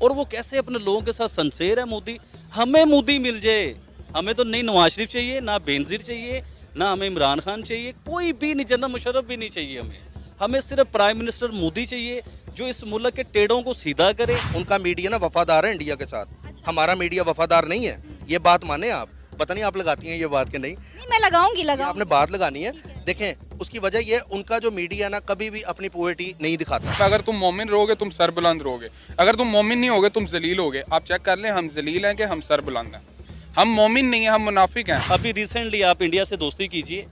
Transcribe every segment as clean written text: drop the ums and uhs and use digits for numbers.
और वो कैसे अपने लोगों के साथ सिंसेयर है मोदी। हमें मोदी मिल जाए, हमें तो नहीं नवाज शरीफ चाहिए, ना बेनजीर चाहिए, ना हमें इमरान खान चाहिए, कोई भी नहीं, जनरल मुशर्रफ भी नहीं चाहिए हमें सिर्फ प्राइम मिनिस्टर मोदी चाहिए जो इस मुल्क के टेढ़ों को सीधा करे। उनका मीडिया ना वफादार है इंडिया के साथ, हमारा मीडिया वफादार नहीं है, ये बात माने आप। पता नहीं आप लगाती हैं ये बात कि नहीं? मैं लगाऊंगी आपने बात लगानी है। देखें उसकी वजह ये, उनका जो मीडिया ना कभी भी अपनी पोवर्टी नहीं दिखाता। अगर तुम मोमिन रहोगे तुम सर बुलंद रहोगे, अगर तुम मोमिन नहीं होगे तुम जलील होगे। आप चेक कर लें, हम जलील हैं कि हम सर बुलंद हैं। हम मोमिन नहीं हैं, हम मुनाफिक हैं। अभी रिसेंटली आप इंडिया से दोस्ती कीजिए,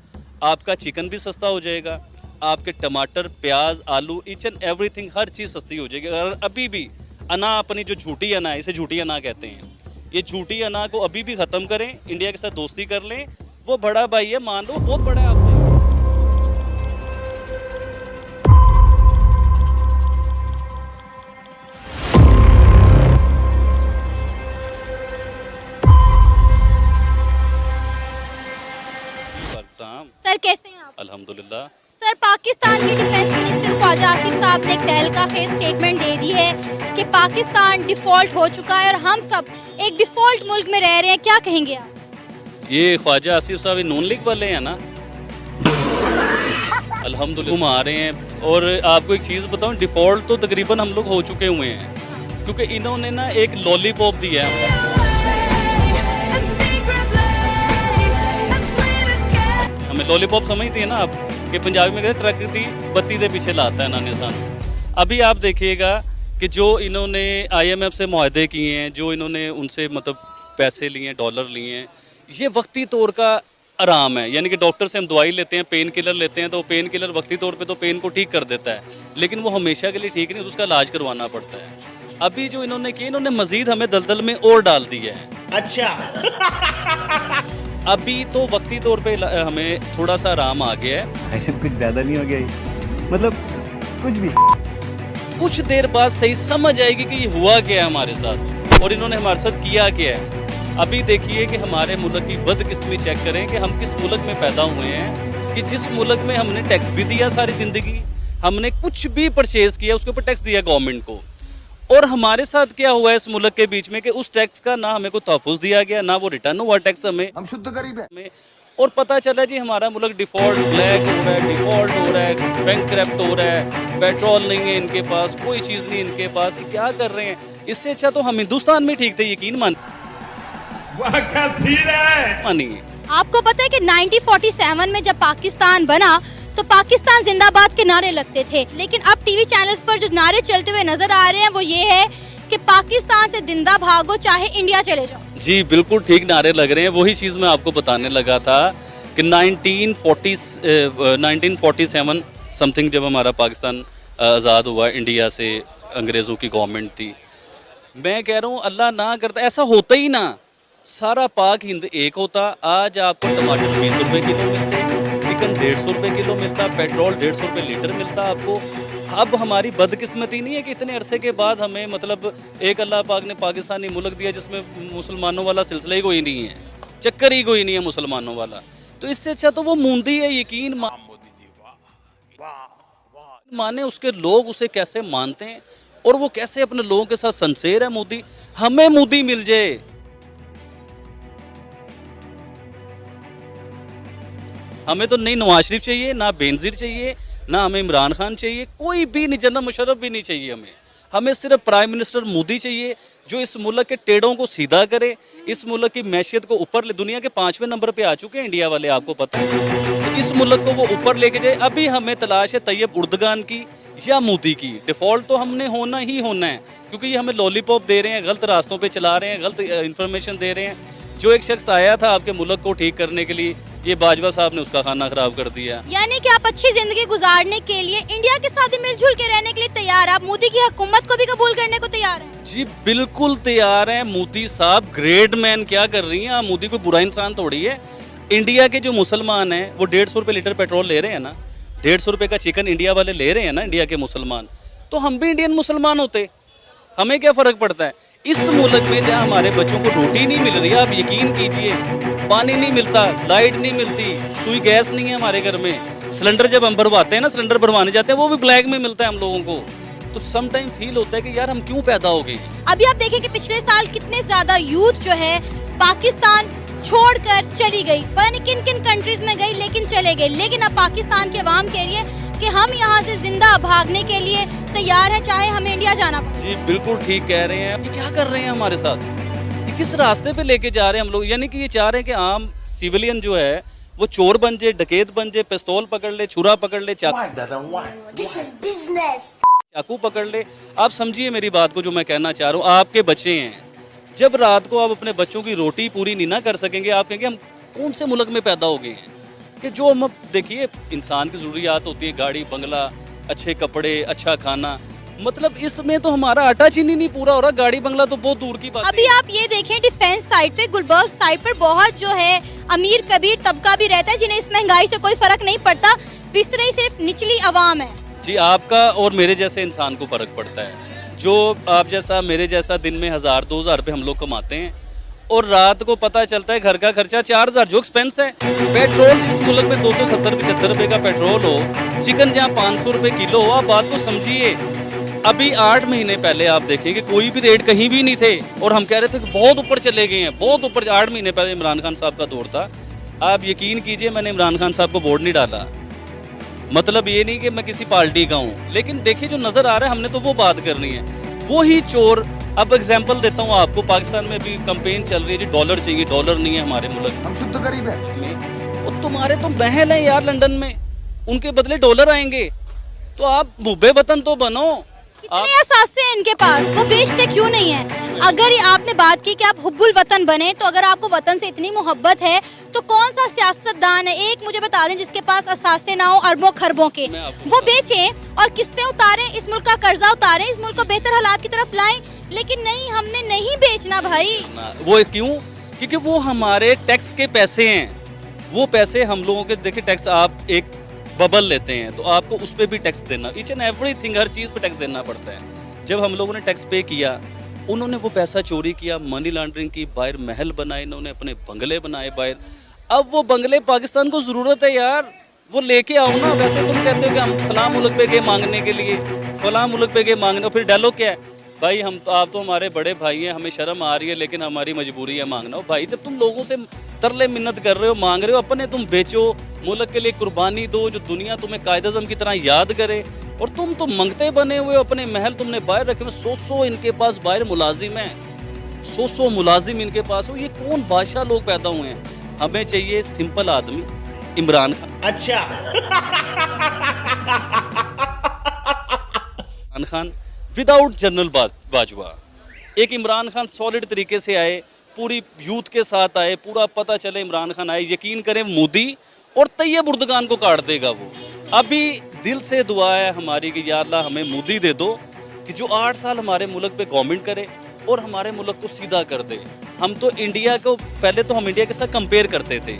आपका चिकन भी सस्ता हो जाएगा, आपके टमाटर, प्याज, आलू, ईच एंड एवरीथिंग, हर चीज़ सस्ती हो जाएगी। अगर अभी भी अना, अपनी जो झूठी अना है, इसे झूठी अना कहते हैं, ये झूठी अना को अभी भी ख़त्म करें, इंडिया के साथ दोस्ती कर लें। वो बड़ा भाई है, मान लो बहुत बड़ा है आपसे। सर कैसे हैं आप? अल्हम्दुलिल्लाह। सर पाकिस्तान के डिफेंस मिनिस्टर ख्वाजा आसिफ साहब ने एक तहलका खेज स्टेटमेंट दे दी है कि पाकिस्तान डिफॉल्ट हो चुका है और हम सब एक डिफॉल्ट मुल्क में रह रहे हैं, क्या कहेंगे आप? ये ख्वाजा आसिफ साहब नून लीग वाले हैं ना, अल्हम्दुलिल्लाह घुमा रहे हैं। और आपको एक चीज़ बताऊं, डिफॉल्ट तो तकरीबन हम लोग हो चुके हुए हैं, क्योंकि इन्होंने ना एक लॉलीपॉप दिया है। हमें लॉलीपॉप समझती है ना आप, कि पंजाबी में कहते ट्रक दी बत्ती के पीछे लाता है ना निशान। अभी आप देखिएगा कि जो इन्होंने IMF से मुआहदे किए हैं, जो इन्होंने उनसे मतलब पैसे लिए हैं, डॉलर लिए हैं, ये वक्ती तौर का आराम है। यानी कि डॉक्टर से हम दवाई लेते हैं, पेन किलर लेते हैं, तो पेन किलर वक्ती तौर पे तो पेन को ठीक कर देता है, लेकिन वो हमेशा के लिए ठीक नहीं, उसका इलाज करवाना पड़ता है। अभी जो इन्होंने किया, इन्होंने मजीद हमें दलदल में और डाल दिया है। अच्छा अभी तो वक्ती तौर पे हमें थोड़ा सा आराम आ गया है। ऐसे कुछ ज्यादा नहीं हो गया ये? मतलब कुछ भी कुछ देर बाद सही समझ आएगी कि ये हुआ क्या है हमारे साथ और इन्होंने हमारे साथ किया क्या है। अभी देखिए कि हमारे मुल्क की बदकिस्मती चेक करें कि हम किस मुल्क में पैदा हुए हैं, कि जिस मुल्क में हमने टैक्स भी दिया सारी ज़िंदगी, हमने कुछ भी परचेज़ किया उसके ऊपर टैक्स दिया गवर्नमेंट को, और हमारे साथ क्या हुआ है इस मुल्क के बीच में कि उस टैक्स का ना हमें को तहफ़्फ़ुज़ दिया गया, ना वो रिटर्न हुआ टैक्स हमें। हम शुद्ध गरीब हैं। और पता चला जी हमारा मुल्क डिफॉल्ट, ब्लैक हो रहा है, डिफॉल्ट हो रहा है, बैंक करप्ट हो रहा है, पेट्रोल नहीं है इनके पास, कोई चीज़ नहीं इनके पास, ये क्या कर रहे हैं। इससे अच्छा तो हम हिंदुस्तान में ठीक थे, यकीन मानिए। आपको पता है कि 1947 में जब पाकिस्तान बना तो पाकिस्तान जिंदाबाद के नारे लगते थे, लेकिन अब टीवी चैनल्स पर जो नारे चलते हुए नजर आ रहे हैं वो ये है कि पाकिस्तान से जिंदा भागो चाहे इंडिया चले जाओ। जी बिल्कुल ठीक नारे लग रहे हैं। वही चीज़ मैं आपको बताने लगा था कि 1947 समथिंग जब हमारा पाकिस्तान आज़ाद हुआ इंडिया से, अंग्रेज़ों की गवर्नमेंट थी, मैं कह रहा हूँ अल्लाह ना करता ऐसा होता ही ना, सारा पाक हिंद एक होता। आज आपको टमाटर 20 रुपये किलो मिलते, चिकन 150 रुपये किलो मिलता, पेट्रोल 150 रुपये लीटर मिलता आपको। अब हमारी बदकिस्मती नहीं है कि इतने अरसे के बाद हमें मतलब एक अल्लाह पाक ने पाकिस्तानी मुल्क दिया जिसमें मुसलमानों वाला सिलसिला ही कोई नहीं है, चक्कर ही कोई नहीं है मुसलमानों वाला। तो इससे अच्छा तो वो मूंदी है, यकीन माने उसके लोग उसे कैसे मानते हैं और वो कैसे अपने लोगों के साथ सिंसेयर है मोदी। हमें मोदी मिल जाए, हमें तो नहीं नवाज शरीफ चाहिए, ना बेनजीर चाहिए, ना हमें इमरान खान चाहिए, कोई भी नहीं, जनरल मुशर्रफ भी नहीं चाहिए हमें सिर्फ प्राइम मिनिस्टर मोदी चाहिए जो इस मुल्क के टेढ़ों को सीधा करे, इस मुल्क की मैशियत को ऊपर ले। दुनिया के 5वें नंबर पे आ चुके हैं इंडिया वाले, आपको पता है, तो इस मुल्क को वो ऊपर लेके जाए। अभी हमें तलाश है तैयब उर्दगान की या मोदी की। डिफ़ॉल्ट तो हमने होना ही होना है, क्योंकि ये हमें लॉलीपॉप दे रहे हैं, गलत रास्तों पर चला रहे हैं, गलत इन्फॉर्मेशन दे रहे हैं। जो एक शख्स आया था आपके मुल्क को ठीक करने के लिए, ये बाजवा साहब ने उसका खाना खराब कर दिया। यानी कि आप अच्छी जिंदगी गुजारने के लिए इंडिया के साथ मिलजुल के रहने के लिए तैयार, आप मोदी की हुकूमत को भी कबूल करने को तैयार हैं? जी बिल्कुल तैयार हैं। मोदी साहब ग्रेट मैन क्या कर रही हैं आप, मोदी कोई बुरा इंसान थोड़ी है। इंडिया के जो मुसलमान हैं वो 150 रुपये लीटर पेट्रोल ले रहे हैं ना, 150 रुपये का चिकन इंडिया वाले ले रहे हैं ना, इंडिया के मुसलमान, तो हम भी इंडियन मुसलमान होते, हमें क्या फ़र्क पड़ता है। इस मुल्क में जहाँ हमारे बच्चों को रोटी नहीं मिल रही है, आप यकीन कीजिए, पानी नहीं मिलता, लाइट नहीं मिलती, सुई गैस नहीं है हमारे घर में, सिलेंडर जब हम भरवाते हैं ना, सिलेंडर भरवाने जाते हैं वो भी ब्लैक में मिलता है हम लोगों को। तो सम टाइम फील होता है कि यार हम क्यों पैदा हो गए। अभी आप देखें कि पिछले साल कितने ज्यादा यूथ जो है पाकिस्तान छोड़कर चली गई, पता नहीं किन किन कंट्रीज में गई, लेकिन चले गए। लेकिन अब पाकिस्तान के अवाम कह रही है कि हम यहाँ से जिंदा भागने के लिए तैयार हैं, चाहे हमें इंडिया जाना पड़े। जी बिल्कुल ठीक कह रहे हैं। ये क्या कर रहे हैं हमारे साथ, ये किस रास्ते पे लेके जा रहे हैं हम लोग। यानी कि ये चाह रहे हैं कि आम सिविलियन जो है वो चोर बन जाए, डकैत बन जाए, पिस्तौल पकड़ ले, छुरा पकड़ ले, चाकू पकड़ ले। आप समझिए मेरी बात को जो मैं कहना चाह रहा हूँ। आपके बच्चे हैं, जब रात को आप अपने बच्चों की रोटी पूरी नहीं ना कर सकेंगे, आप कहेंगे हम कौन से मुल्क में पैदा हो गए हैं। कि जो हम देखिए इंसान की ज़रूरियात होती है, गाड़ी बंगला, अच्छे कपड़े, अच्छा खाना, मतलब इसमें तो हमारा आटा चीनी नहीं पूरा हो रहा, गाड़ी बंगला तो बहुत दूर की बात है। अभी आप ये देखें डिफेंस साइड पे, गुलबर्ग साइड पर बहुत जो है अमीर कबीर तबका भी रहता है जिन्हें इस महंगाई से कोई फर्क नहीं पड़ता, पिस रही सिर्फ निचली आवाम है। जी आपका और मेरे जैसे इंसान को फर्क पड़ता है। जो आप जैसा मेरे जैसा दिन में 1000-2000 रुपये हम लोग कमाते हैं और रात को पता चलता है घर का खर्चा 4000, जो एक्सपेंस है। पेट्रोल जिस मुल्क में 270-75 रुपये का पेट्रोल हो, चिकन जहाँ 500 रुपये किलो हो, आप बात को समझिए। अभी 8 महीने पहले आप देखेंगे कोई भी रेट कहीं भी नहीं थे और हम कह रहे थे कि बहुत ऊपर चले गए हैं, बहुत ऊपर। 8 महीने पहले इमरान खान साहब का दौर था। आप यकीन कीजिए मैंने इमरान खान साहब को वोट नहीं डाला, मतलब ये नहीं कि मैं किसी पार्टी का हूँ, लेकिन देखिए जो नजर आ रहा है हमने तो वो बात करनी है। वो ही चोर, अब एग्जांपल देता हूँ आपको, पाकिस्तान में भी कैंपेन चल रही है जी डॉलर चाहिए, डॉलर नहीं है हमारे मुल्क हम शुद्ध गरीब हैं। में। और तुम्हारे तो महल हैं यार लंदन में, उनके बदले डॉलर आएंगे, तो आप मुबे वतन तो बनो। कितने असासे हैं इनके पास, वो बेचते क्यों नहीं है। अगर ये आपने बात की कि आप हुब्बुल वतन बने, तो अगर आपको वतन से इतनी मोहब्बत है तो कौन सा सियासतदान है, एक मुझे बता दें जिसके पास असासे ना हो अरबों खरबों के, वो बेचें और किस्तें उतारें, इस मुल्क का कर्जा उतारें, इस मुल्क को बेहतर हालात की तरफ लाएं। लेकिन नहीं, हमने नहीं बेचना भाई। वो क्यों? क्योंकि वो हमारे टैक्स के पैसे हैं। वो पैसे हम लोगों के, देखिए टैक्स आप एक बबल लेते हैं तो आपको उस पर भी टैक्स देना, ईच एंड एवरीथिंग, हर चीज़ पे टैक्स देना पड़ता है। जब हम लोगों ने टैक्स पे किया, उन्होंने वो पैसा चोरी किया, मनी लॉन्ड्रिंग की, बाहर महल बनाए, इन्होंने अपने बंगले बनाए बाहर। अब वो बंगले पाकिस्तान को ज़रूरत है यार, वो लेके आओ ना। वैसे तुम कहते हो कि हम फलां मुल्क पे गए मांगने के लिए, फलां मुल्क पे गए मांगने, फिर डायलॉग क्या है भाई, हम तो, आप तो हमारे बड़े भाई हैं, हमें शर्म आ रही है लेकिन हमारी मजबूरी है मांगना। भाई जब तुम लोगों से तरले मिन्नत कर रहे हो, मांग रहे हो, अपने तुम बेचो, मुल्क के लिए कुर्बानी दो, जो दुनिया तुम्हें कायद-ए-आज़म की तरह याद करे, और तुम तो मंगते बने हुए हो, अपने महल तुमने बाहर रखे हुए। 100 इनके पास बाहर मुलाजिम हैं, 100 मुलाजिम इनके पास हो। ये कौन बादशाह लोग पैदा हुए हैं। हमें चाहिए सिंपल आदमी, इमरान खान। अच्छा इमरान खान विदाउट जनरल बाजवा। एक इमरान खान सॉलिड तरीके से आए, पूरी यूथ के साथ आए, पूरा पता चले इमरान खान आए, यकीन करें मोदी और तैयब उर्दगान को काट देगा वो। अभी दिल से दुआ है हमारी कि या अल्लाह हमें मोदी दे दो कि जो 8 साल हमारे मुल्क पे गवर्नमेंट करे और हमारे मुल्क को सीधा कर दे। हम तो इंडिया को, पहले तो हम इंडिया के साथ कंपेयर करते थे,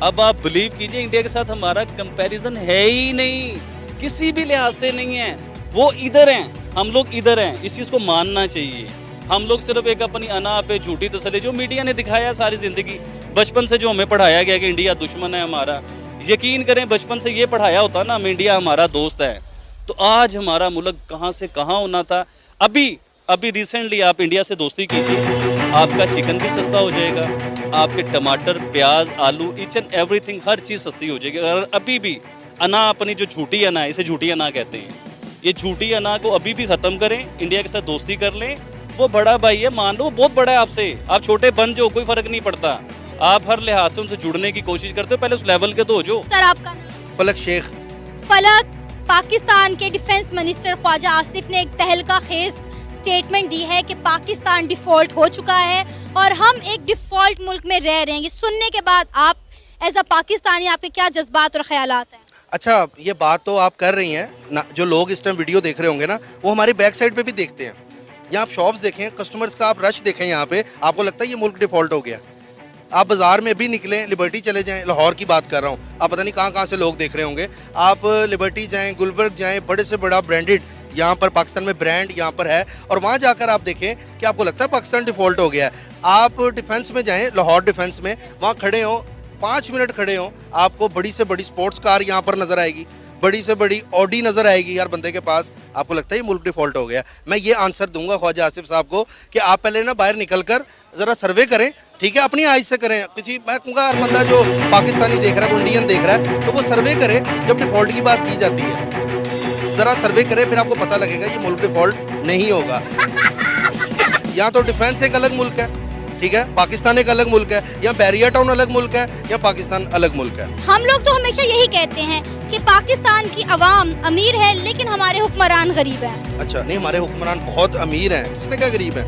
अब आप बिलीव कीजिए इंडिया के साथ हमारा कंपैरिजन है ही नहीं, किसी भी लिहाज से नहीं है। वो इधर हैं, हम लोग इधर हैं, इस चीज़ को मानना चाहिए। हम लोग सिर्फ एक अपनी अना पे झूठी तसल्ली, जो मीडिया ने दिखाया सारी ज़िंदगी, बचपन से जो हमें पढ़ाया गया कि इंडिया दुश्मन है हमारा, यकीन करें बचपन से ये पढ़ाया होता ना, हम इंडिया हमारा दोस्त है, तो आज हमारा मुल्क कहाँ से कहाँ होना था। अभी रिसेंटली आप इंडिया से दोस्ती कीजिए, आपका चिकन भी सस्ता हो जाएगा, आपके टमाटर, प्याज, आलू, ईच एंड एवरीथिंग, हर चीज़ सस्ती हो जाएगी। अगर अभी भी अना, अपनी जो झूठी अना है, इसे झूठी अना कहते हैं, ये झूठी अना को अभी भी ख़त्म करें, इंडिया के साथ दोस्ती कर लें। वो बड़ा भाई है, मान लो वो बहुत बड़ा है आपसे, आप छोटे बन जाओ, कोई फ़र्क नहीं पड़ता। आप हर लिहाज से उनसे जुड़ने की कोशिश करते हो, पहले उस लेवल के तो हो जो। सर आपका नाम? फलक शेख। फलक, पाकिस्तान के डिफेंस मिनिस्टर ख्वाजा आसिफ ने एक तहलका खेज स्टेटमेंट दी है कि पाकिस्तान डिफॉल्ट हो चुका है और हम एक डिफॉल्ट मुल्क में रह रहे हैं। ये सुनने के बाद आप एज अ पाकिस्तानी, आपके क्या जज्बात और ख्यालात हैं? अच्छा, ये बात तो आप कर रही हैं ना, जो लोग इस टाइम वीडियो देख रहे होंगे ना, वो हमारी बैक साइड पे भी देखते हैं। यहाँ आप शॉप्स देखें, कस्टमर्स का आप रश देखें, यहाँ पे आपको लगता है ये मुल्क डिफॉल्ट हो गया। आप बाज़ार में भी निकलें, लिबर्टी चले जाएं, लाहौर की बात कर रहा हूँ, आप पता नहीं कहाँ से लोग देख रहे होंगे, आप लिबर्टी जाएं, गुलबर्ग जाएं, बड़े से बड़ा ब्रांडेड यहाँ पर पाकिस्तान में ब्रांड यहाँ पर है, और वहाँ जाकर आप देखें कि आपको लगता है पाकिस्तान डिफॉल्ट हो गया है। आप डिफेंस में जाएँ, लाहौर डिफेंस में, वहाँ खड़े हों, 5 मिनट खड़े हों, आपको बड़ी से बड़ी स्पोर्ट्स कार यहाँ पर नज़र आएगी, बड़ी से बड़ी ऑडी नजर आएगी हर बंदे के पास, आपको लगता है ये मुल्क डिफॉल्ट हो गया? मैं ये आंसर दूंगा ख्वाजा आसिफ साहब को कि आप पहले ना बाहर निकल कर जरा सर्वे करें, ठीक है, अपनी आइज से करें। किसी मैं कहूँगा हर बंदा जो पाकिस्तानी देख रहा है, वो इंडियन देख रहा है, तो वो सर्वे करे जब डिफॉल्ट की बात की जाती है। जरा सर्वे करें, फिर आपको पता लगेगा ये मुल्क डिफॉल्ट नहीं होगा। यहाँ तो डिफेंस एक अलग मुल्क है, ठीक है, पाकिस्तान एक अलग मुल्क है, या बैरियर टाउन अलग मुल्क है, या पाकिस्तान अलग मुल्क है। हम लोग तो हमेशा यही कहते हैं कि पाकिस्तान की अवाम अमीर है लेकिन हमारे हुक्मरान गरीब हैं। अच्छा, नहीं, हमारे हुक्मरान बहुत अमीर हैं। किसने कहा गरीब है?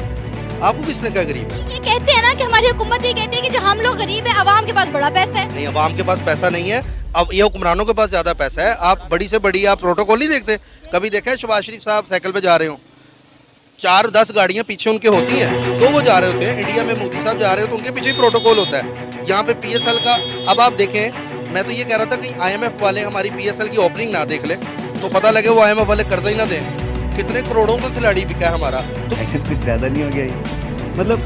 आपको किसने कहा गरीब है? ये कहते हैं ना कि हमारी हुकूमत ये कहती है कि जो हम लोग गरीब है, अवाम के पास बड़ा पैसा है। नहीं, अवाम के पास पैसा नहीं है, अब ये हुक्मरानों के पास ज्यादा पैसा है। आप बड़ी से बड़ी आप प्रोटोकॉल नहीं देखते? कभी देखा है शहबाज शरीफ साहब साइकिल पे जा रहे हो, 4-10 गाड़ियां पीछे उनके होती हैं, तो वो जा रहे होते हैं। इंडिया में मोदी साहब जा रहे हो तो उनके पीछे ही प्रोटोकॉल होता है। यहाँ पे PSL का, अब आप देखें, मैं तो ये कह रहा था कि IMF वाले हमारी PSL की ओपनिंग ना देख ले तो पता लगे वो IMF वाले कर्जा ही ना दें। कितने करोड़ों का खिलाड़ी बिका है हमारा, तो एक्शन कुछ ज्यादा नहीं हो गया ये? मतलब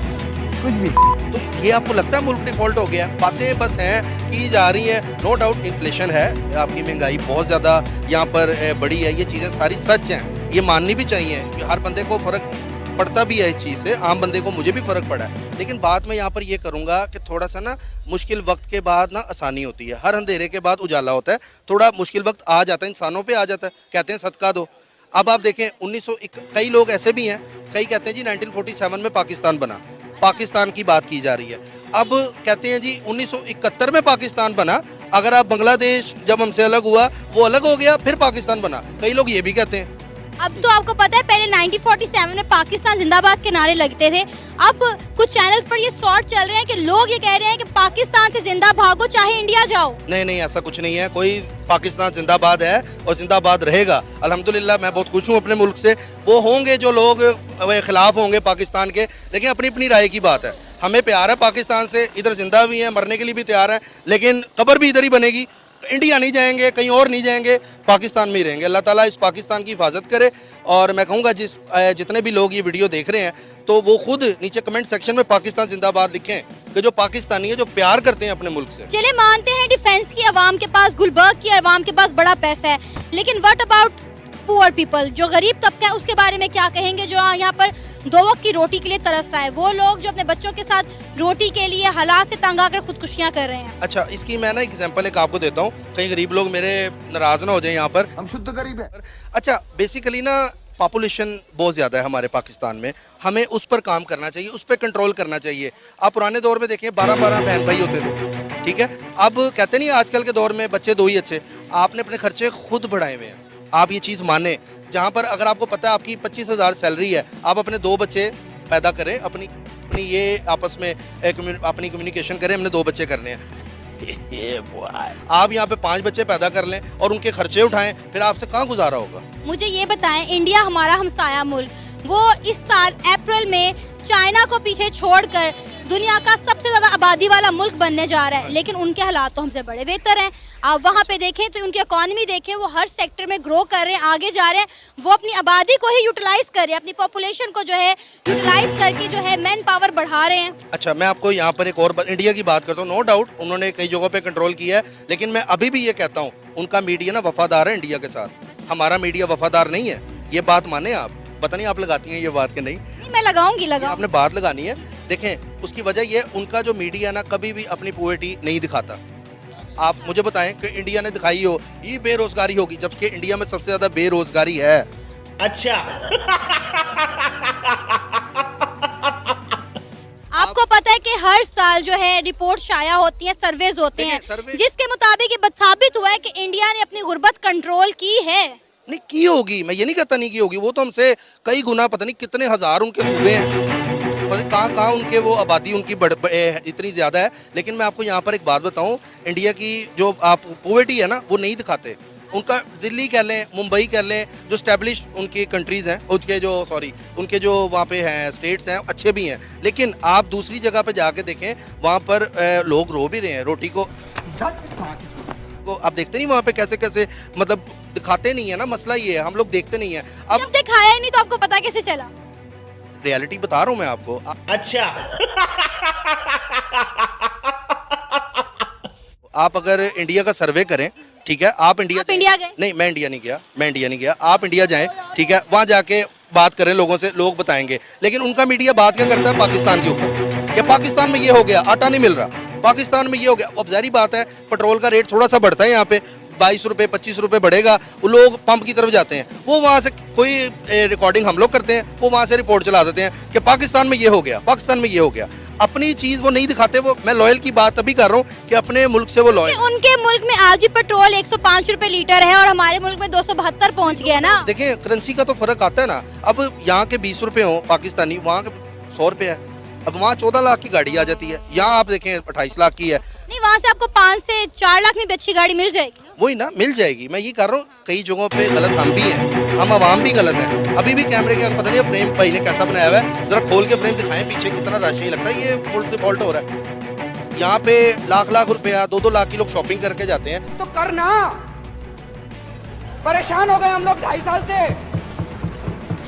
कुछ भी। तो ये आपको लगता है मुल्क डिफॉल्ट हो गया? बातें बस हैं की जा रही हैं। नो डाउट इन्फ्लेशन है, आपकी महंगाई बहुत ज़्यादा यहाँ पर बढ़ी है, ये चीज़ें सारी सच हैं, ये माननी भी चाहिए कि हर बंदे को फ़र्क पड़ता भी है इस चीज़ से, आम बंदे को, मुझे भी फ़र्क पड़ा है। लेकिन बात मैं यहाँ पर ये करूँगा कि थोड़ा सा ना मुश्किल वक्त के बाद ना आसानी होती है, हर अंधेरे के बाद उजाला होता है। थोड़ा मुश्किल वक्त आ जाता है, इंसानों पे आ जाता है, कहते हैं सदका दो। अब आप देखें 1901, कई लोग ऐसे भी हैं, कई कहते हैं जी 1947 में पाकिस्तान बना, पाकिस्तान की बात की जा रही है। अब कहते हैं जी 1971 में पाकिस्तान बना, अगर आप बांग्लादेश जब हमसे अलग हुआ वो अलग हो गया फिर पाकिस्तान बना, कई लोग ये भी कहते हैं। अब तो आपको पता है पहले 1947 में पाकिस्तान जिंदाबाद के नारे लगते थे, अब कुछ चैनल्स पर ये शॉर्ट चल रहे हैं कि लोग ये कह रहे हैं कि पाकिस्तान से जिंदा भागो चाहे इंडिया जाओ। नहीं नहीं, ऐसा कुछ नहीं है, कोई पाकिस्तान जिंदाबाद है और जिंदाबाद रहेगा। अल्हम्दुलिल्लाह मैं बहुत खुश हूँ अपने मुल्क से। वो होंगे जो लोग खिलाफ होंगे पाकिस्तान के, लेकिन अपनी अपनी राय की बात है। हमें प्यार है पाकिस्तान से, इधर जिंदा भी हैं, मरने के लिए भी तैयार हैं, लेकिन कब्र भी इधर ही बनेगी, इंडिया नहीं जाएंगे, कहीं और नहीं जाएंगे, पाकिस्तान में ही रहेंगे। अल्लाह ताला इस पाकिस्तान की हिफाजत करे। और मैं कहूँगा जितने भी लोग ये वीडियो देख रहे हैं तो वो खुद नीचे कमेंट सेक्शन में पाकिस्तान जिंदाबाद लिखें कि जो पाकिस्तानी है, जो प्यार करते हैं अपने मुल्क से। चले मानते हैं डिफेंस की अवाम के पास, गुलबर्ग की अवाम के पास बड़ा पैसा है, लेकिन व्हाट अबाउट पुअर पीपल, जो गरीब तबका है, उसके बारे में क्या कहेंगे? जो यहाँ पर 2 वक्त की रोटी के लिए तरस रहा है, वो लोग जो अपने बच्चों के साथ रोटी के लिए हालात से तंग आकर खुदकुशियां कर रहे हैं। अच्छा, इसकी मैं ना एग्जांपल एक आपको देता हूँ, कहीं गरीब लोग मेरे नाराज ना हो जाए यहाँ पर। हम शुद्ध गरीब हैं। अच्छा, बेसिकली ना पॉपुलेशन बहुत ज़्यादा है हमारे पाकिस्तान में, हमें उस पर काम करना चाहिए, उस पर कंट्रोल करना चाहिए। आप पुराने दौर में देखें 12-12 बहन भाई होते थे, ठीक है, अब कहते नहीं आजकल के दौर में बच्चे 2 ही अच्छे। आपने अपने खर्चे खुद बढ़ाए हुए हैं, आप ये चीज़ माने। जहाँ पर अगर आपको पता है आपकी 25,000 सैलरी है, आप अपने 2 बच्चे पैदा करें, अपनी ये आपस में अपनी कम्युनिकेशन करें, हमने 2 बच्चे करने हैं। आप यहाँ पे 5 बच्चे पैदा कर लें और उनके खर्चे उठाएं, फिर आपसे कहाँ गुजारा होगा? मुझे ये बताएं, इंडिया हमारा हमसाया मुल्क, वो इस साल अप्रैल में चाइना को पीछे छोड़कर दुनिया का सबसे ज्यादा आबादी वाला मुल्क बनने जा रहा है, लेकिन उनके हालात तो हमसे बड़े बेहतर हैं। आप वहाँ पे देखें तो उनकी इकॉनमी देखें, वो हर सेक्टर में ग्रो कर रहे हैं, आगे जा रहे हैं, वो अपनी आबादी को ही यूटिलाइज कर रहे हैं, अपनी पॉपुलेशन को जो है यूटिलाइज करके जो है मैन पावर बढ़ा रहे हैं। अच्छा, मैं आपको यहाँ पर एक और इंडिया की बात करता हूँ। नो डाउट उन्होंने कई जगहों पे कंट्रोल किया है, लेकिन मैं अभी भी ये कहता हूँ उनका मीडिया ना वफादार है इंडिया के साथ, हमारा मीडिया वफादार नहीं है। ये बात माने आप? पता नहीं आप लगाती हैं ये बात कि नहीं? मैं लगाऊंगी। आपने बात लगानी है। देखें, उसकी वजह ये, उनका जो मीडिया ना कभी भी अपनी पॉवर्टी नहीं दिखाता। आप मुझे बताएं कि इंडिया ने दिखाई हो ये बेरोजगारी होगी, जबकि इंडिया में सबसे ज्यादा बेरोजगारी है। अच्छा। आपको पता है कि हर साल जो है रिपोर्ट शाया होती है, सर्वेज होते हैं, जिसके मुताबिक ये साबित हुआ है कि इंडिया ने अपनी गुर्बत कंट्रोल की है। नहीं की होगी, मैं ये नहीं कहता नहीं की होगी, वो तो हमसे कई गुना, पता नहीं कितने हजार उनके सूबे हैं, कहाँ उनके वो आबादी उनकी इतनी ज़्यादा है। लेकिन मैं आपको यहाँ पर एक बात बताऊँ, इंडिया की जो आप पॉवर्टी है ना, वो नहीं दिखाते। उनका दिल्ली कह लें, मुंबई कह लें, जो स्टैब्लिश उनकी कंट्रीज़ हैं, उनके जो वहाँ पे हैं स्टेट्स हैं, अच्छे भी हैं, लेकिन आप दूसरी जगह पे जाके देखें, वहाँ पर लोग रो भी रहे हैं रोटी को आप देखते नहीं वहाँ पे कैसे कैसे, मतलब दिखाते नहीं है ना, मसला ये है, हम लोग देखते नहीं है। अब जब दिखाया ही नहीं तो आपको पता कैसे चला? रियलिटी बता रहा हूँ मैं आपको। अच्छा। आप अगर इंडिया का सर्वे करें, ठीक है, आप इंडिया आप इंडिया गए? नहीं, मैं इंडिया नहीं गया, आप इंडिया जाएं, ठीक है, वहाँ जाके बात करें लोगों से, लोग बताएंगे। लेकिन उनका मीडिया बात क्या करता है पाकिस्तान के ऊपर, कि पाकिस्तान में ये हो गया, आटा नहीं मिल रहा, पाकिस्तान में ये हो गया। अब जारी बात है, पेट्रोल का रेट थोड़ा सा बढ़ता है यहाँ पे, 22 रुपये 25 रुपये बढ़ेगा, वो लोग पंप की तरफ जाते हैं, वो वहाँ से कोई रिकॉर्डिंग हम लोग करते हैं, वो वहाँ से रिपोर्ट चला देते हैं कि पाकिस्तान में ये हो गया, पाकिस्तान में ये हो गया। अपनी चीज़ वो नहीं दिखाते। वो मैं लॉयल की बात अभी कर रहा हूँ कि अपने मुल्क से वो लॉयल। उनके मुल्क में आज भी पेट्रोल 105 रुपए लीटर है और हमारे मुल्क में 272 पहुंच गया ना। देखिए करेंसी का तो फर्क आता है ना। अब यहाँ के 20 रुपए हो पाकिस्तानी, वहाँ के 100 रुपये है। अब वहाँ 14 लाख की गाड़ी आ जाती है, यहाँ आप देखें 28 लाख की है। नहीं, वहाँ से आपको 5 से 4 लाख में भी अच्छी गाड़ी मिल जाएगी ना? वही ना, मिल जाएगी। मैं ये कर रहा हूँ, कई जगहों पे गलत हम भी हैं, हम आवाम भी गलत हैं। अभी भी कैमरे के पता नहीं फ्रेम भाई ने कैसा बनाया हुआ है, जरा खोल के फ्रेम दिखाएं पीछे कितना रश है, लगता है ये मुल्क डिफॉल्ट हो रहा है। यहाँ पे लाख रुपया 2-2 लाख की लोग शॉपिंग करके जाते हैं। तो करना, परेशान हो गए हम लोग 2.5 साल से,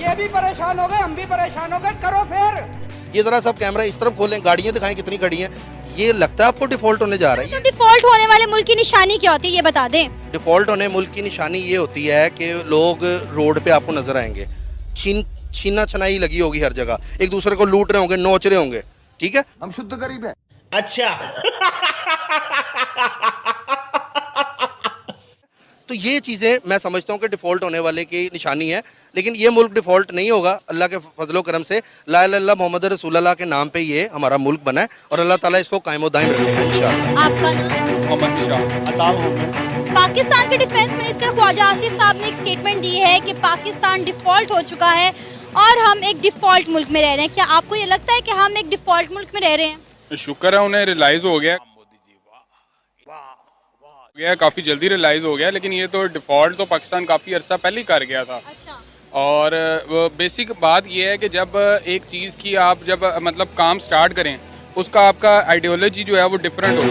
ये भी परेशान हो गए, हम भी परेशान हो गए, करो फिर। ये जरा सब कैमरा इस तरफ खोलें, गाड़ियाँ दिखाएं कितनी गाड़ी हैं। ये लगता है आपको डिफॉल्ट होने जा रहा है। तो डिफॉल्ट होने वाले मुल्क की निशानी क्या होती है ये बता दें। डिफॉल्ट होने मुल्क की निशानी ये होती है कि लोग रोड पे आपको नजर आएंगे, छीना छनाई लगी होगी हर जगह, एक दूसरे को लूट रहे होंगे, नोच रहे होंगे, ठीक है। हम शुद्ध गरीब है। अच्छा। तो ये चीज़ें मैं समझता हूँ कि डिफ़ॉल्ट होने वाले की निशानी है। लेकिन ये मुल्क डिफ़ॉल्ट नहीं होगा, अल्लाह के फजलो करम से, ला इलाहा इल्लल्लाह मोहम्मद रसूलुल्लाह के नाम पे ये हमारा मुल्क बना है और अल्लाह ताला इसको कायम दायम रखेगा इंशाअल्लाह। आपका नाम? मोहम्मद निशान। पाकिस्तान के डिफेंस मिनिस्टर ख्वाजा आसिफ साहब ने एक स्टेटमेंट दी है कि पाकिस्तान डिफॉल्ट हो चुका है और हम एक डिफॉल्ट मुल्क में रह रहे हैं। क्या आपको ये लगता है कि हम एक डिफॉल्ट मुल्क में रह रहे हैं? शुक्र है उन्हें रियलाइज हो गया, काफ़ी जल्दी रियलाइज हो गया। लेकिन ये तो डिफ़ॉल्ट तो पाकिस्तान काफ़ी अरसा पहले ही कर गया था। अच्छा। और बेसिक बात ये है कि जब एक चीज़ की आप जब मतलब काम स्टार्ट करें, उसका आपका आइडियोलॉजी जो है वो डिफरेंट हो,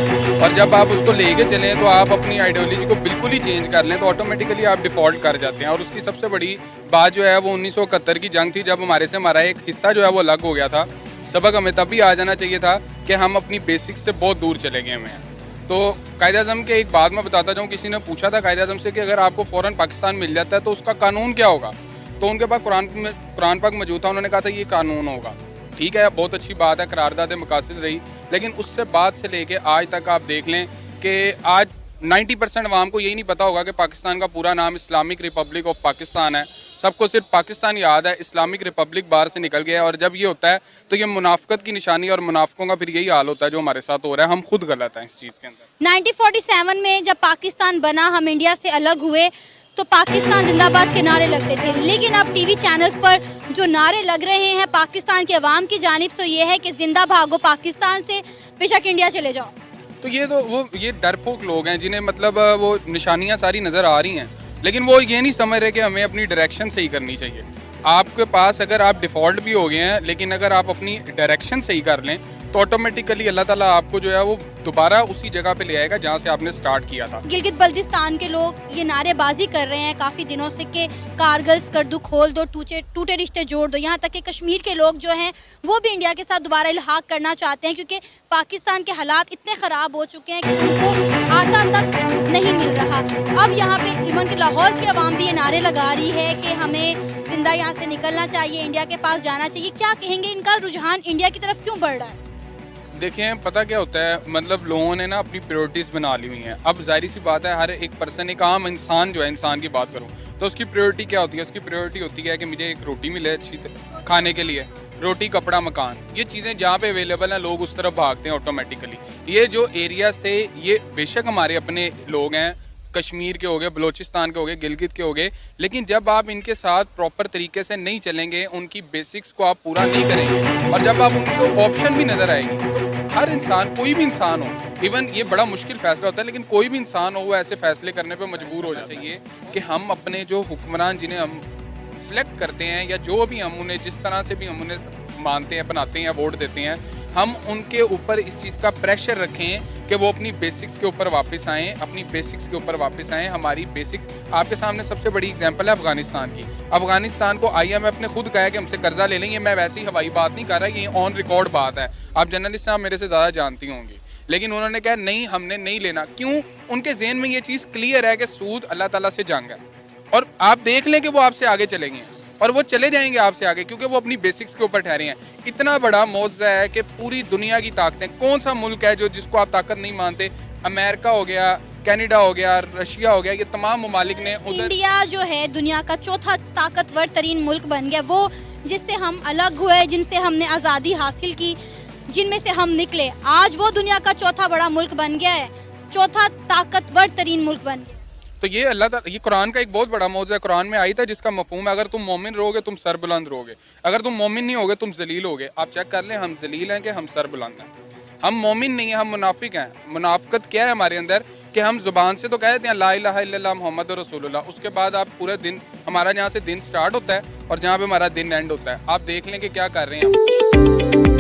और जब आप उसको लेके चलें तो आप अपनी आइडियोलॉजी को बिल्कुल ही चेंज कर लें तो ऑटोमेटिकली आप डिफ़ॉल्ट कर जाते हैं। और उसकी सबसे बड़ी बात जो है वो 1971 की जंग थी, जब हमारे से हमारा एक हिस्सा जो है वो अलग हो गया था। सबक हमें तभी आ जाना चाहिए था कि हम अपनी बेसिक्स से बहुत दूर चले गए हुए हैं। तो कायद-ए-आज़म के एक बात मैं बताता जाऊँ, किसी ने पूछा था कायद-ए-आज़म से कि अगर आपको फ़ौरन पाकिस्तान मिल जाता है तो उसका कानून क्या होगा, तो उनके पास कुरान पाक मौजूद था, उन्होंने कहा था ये कानून होगा। ठीक है, बहुत अच्छी बात है, करारदाद मकासद रही। लेकिन उससे बाद से लेके आज तक आप देख लें कि आज 90% अवाम को यही नहीं पता होगा कि पाकिस्तान का पूरा नाम इस्लामिक रिपब्लिक ऑफ पाकिस्तान है। सबको सिर्फ पाकिस्तान याद है, इस्लामिक रिपब्लिक बाहर से निकल गया है। और जब ये होता है तो ये मुनाफिकत की निशानी, और मुनाफिकों का फिर यही हाल होता है जो हमारे साथ हो रहा है। हम खुद गलत हैं इस चीज़ के अंदर। 1947 में जब पाकिस्तान बना, हम इंडिया से अलग हुए तो पाकिस्तान जिंदाबाद के नारे लगते थे। लेकिन अब टीवी चैनल्स पर जो नारे लग रहे हैं पाकिस्तान के अवाम की जानिब से ये है कि जिंदा भागो पाकिस्तान से, बेशक इंडिया चले जाओ। तो ये डरपोक लोग हैं जिन्हें मतलब वो निशानियां सारी नज़र आ रही हैं, लेकिन वो ये नहीं समझ रहे कि हमें अपनी डायरेक्शन सही करनी चाहिए। आपके पास अगर आप डिफ़ॉल्ट भी हो गए हैं, लेकिन अगर आप अपनी डायरेक्शन सही कर लें तो ऑटोमेटिकली अल्लाह ताला आपको जो है वो दोबारा उसी जगह पे ले आएगा जहाँ से आपने स्टार्ट किया था। गिलगित बल्तिस्तान के लोग ये नारेबाजी कर रहे हैं काफ़ी दिनों से कि कारगिल स्कर्दू खोल दो, टूटे रिश्ते जोड़ दो। यहाँ तक कि कश्मीर के लोग जो हैं वो भी इंडिया के साथ दोबारा इल्हाक करना चाहते हैं, क्योंकि पाकिस्तान के हालात इतने ख़राब हो चुके हैं कि उनको आटा तक नहीं मिल रहा। अब यहाँ पे इवन के लाहौर की आवाम भी ये नारे लगा रही है कि हमें जिंदा यहाँ से निकलना चाहिए, इंडिया के पास जाना चाहिए। क्या कहेंगे, इनका रुझान इंडिया की तरफ क्यों बढ़ रहा है? देखें, पता क्या होता है, मतलब लोगों ने ना अपनी प्रायोरिटीज़ बना ली हुई हैं। अब जाहिर सी बात है, हर एक पर्सन, एक आम इंसान जो है, इंसान की बात करूँ तो उसकी प्रायोरिटी क्या होती है? उसकी प्रायोरिटी होती है कि मुझे एक रोटी मिले अच्छी खाने के लिए, रोटी, कपड़ा, मकान, ये चीज़ें जहाँ पे अवेलेबल हैं लोग उस तरफ भागते हैं ऑटोमेटिकली। ये जो एरियाज़ थे, ये बेशक हमारे अपने लोग हैं, कश्मीर के हो गए, बलोचिस्तान के हो गए, गिलगित के हो गए, लेकिन जब आप इनके साथ प्रॉपर तरीके से नहीं चलेंगे, उनकी बेसिक्स को आप पूरा नहीं करेंगे, और जब आप उनको ऑप्शन भी नज़र आएगी, तो हर इंसान, कोई भी इंसान हो, इवन ये बड़ा मुश्किल फैसला होता है, लेकिन कोई भी इंसान हो वो ऐसे फैसले करने पे मजबूर हो जाना चाहिए कि हम अपने जो हुक्मरान जिन्हें हम सिलेक्ट करते हैं, या जो भी हम उन्हें जिस तरह से भी हम उन्हें मानते हैं, बनाते हैं या वोट देते हैं, हम उनके ऊपर इस चीज़ का प्रेशर रखें कि वो अपनी बेसिक्स के ऊपर वापस आएँ, अपनी बेसिक्स के ऊपर वापस आएँ। हमारी बेसिक्स, आपके सामने सबसे बड़ी एग्जांपल है अफगानिस्तान की। अफगानिस्तान को IMF ने खुद कहा है कि हमसे कर्जा ले लेंगे। मैं वैसी हवाई बात नहीं कर रहा, ये ऑन रिकॉर्ड बात है, आप जर्नलिस्ट, आप मेरे से ज़्यादा जानती होंगी। लेकिन उन्होंने कहा नहीं, हमने नहीं लेना। क्यों? उनके जहन में ये चीज़ क्लियर है कि सूद अल्लाह ताला से जंग है, और आप देख लें कि वो आपसे आगे चलेंगे और वो चले जाएंगे आपसे आगे, क्योंकि वो अपनी बेसिक्स के ऊपर ठहरे हैं। इतना बड़ा मौजज़ा है कि पूरी दुनिया की ताकतें, कौन सा मुल्क है जो जिसको आप ताकत नहीं मानते? अमेरिका हो गया, कनाडा हो गया, रशिया हो गया, ये तमाम ममालिक ने उधर। इंडिया जो है दुनिया का चौथा ताकतवर तरीन मुल्क बन गया, वो जिससे हम अलग हुए, जिनसे हमने आज़ादी हासिल की, जिनमें से हम निकले, आज वो दुनिया का चौथा बड़ा मुल्क बन गया है, चौथा ताकतवर तरीन मुल्क बन गया। तो ये अल्लाह ताला, ये कुरान का एक बहुत बड़ा मौजूद है। कुरान में आई था जिसका मफहूम है अगर तुम मोमिन रहोगे तुम सर बुलंद रहोगे, अगर तुम मोमिन नहीं होगे तुम जलील होगे। आप चेक कर लें, हम जलील हैं कि हम सर बुलंद हैं? हम मोमिन नहीं हैं, हम मुनाफिक हैं। मुनाफिकत क्या है हमारे अंदर कि हम जुबान से तो कह देते हैं ला इलाहा इल्लल्लाह मुहम्मद रसूलुल्लाह, उसके बाद आप पूरे दिन, हमारा जहाँ से दिन स्टार्ट होता है और जहाँ पे हमारा दिन एंड होता है, आप देख लें कि क्या कर रहे हैं हम।